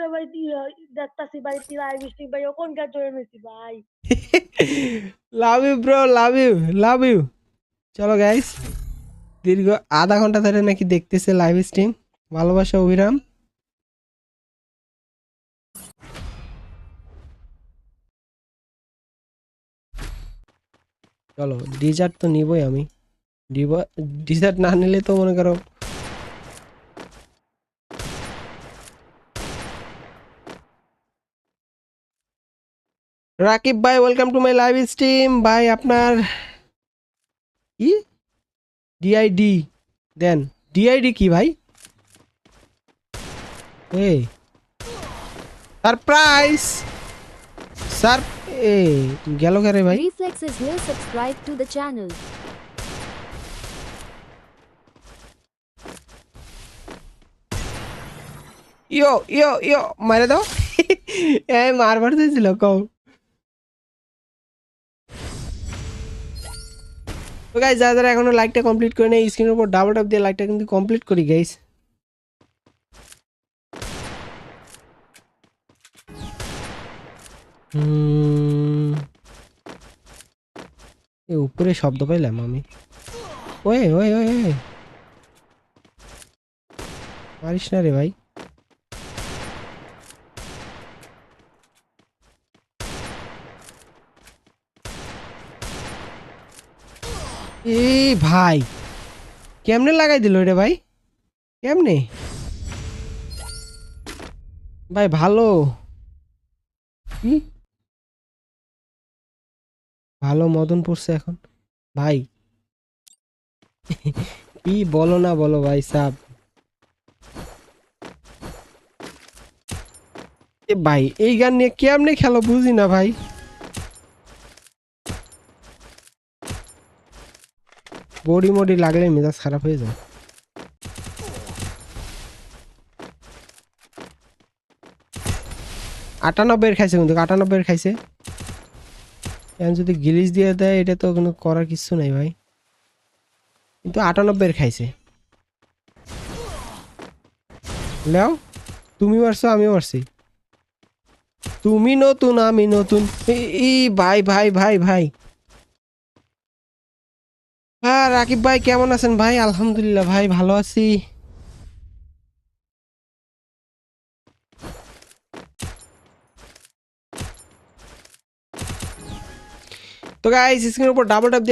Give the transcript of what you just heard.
ধরে ভাই দেখতাছি ভাই লাইভ স্ট্রিম ভাই ওখানকার জয়েন হয়েছি ভাই। Love you bro, love you, love you. চলো গাইস, দীর্ঘ আধা ঘন্টা ধরে নাকি দেখতেছে লাইভ স্ট্রিম। ভালোবাসা অভিরাম। চলো ডিজার্ট তো নিবই আমি। ডিজার্ট না নিলে তো মনে করো রাকিব ভাই, welcome to my live stream. ভাই আপনার কি ডিআইডি দেন? ডিআইডি কি ভাই? এই সারপ্রাইজ স্যার। এ গেল কে ভাই? Reflex is new. Subscribe to the channel. ইয়ো ইয়ো ইয়ো মারে দাও। এ মারবার দিয়েছিল কও। তো গাইস যারা যারা এখনো লাইকটা কমপ্লিট করে নেই, স্ক্রিনের উপর ডাবল ট্যাপ দিয়ে লাইকটা কিন্তু কমপ্লিট করি গাইস। এ উপরে শব্দ পাইলাম আমি। ওয়ে ওয়ে ওয়ে ওয়ে, মারিস না রে ভাই। এ ভাই কেমনে লাগাই দিল রে ভাই? কেমনে ভাই? ভালো কি ভালো মদন পড়ছে এখন ভাই। কি বলো না বলো ভাই সাব। এ ভাই এই গান নিয়ে কেমনে খেলো বুঝি না ভাই। বডি মডি লাগলে মেজাজ খারাপ হয়ে যায়। আটানব্বই খাইছে কিন্তু, 98 খাইছে। এখন যদি গিলিজ দিয়ে দেয় এটা তো কোনো করার কিছু নাই ভাই, কিন্তু 98 খাইছে। লেও তুমি মারছো আমিও মারছি। তুমি নতুন আমি নতুন। এই ভাই ভাই ভাই ভাই। হ্যাঁ রাকিব ভাই কেমন আছেন ভাই? আলহামদুলিল্লাহ ভাই ভালো আছি। তো গাইস স্ক্রিনের উপর ডাবল ট্যাপ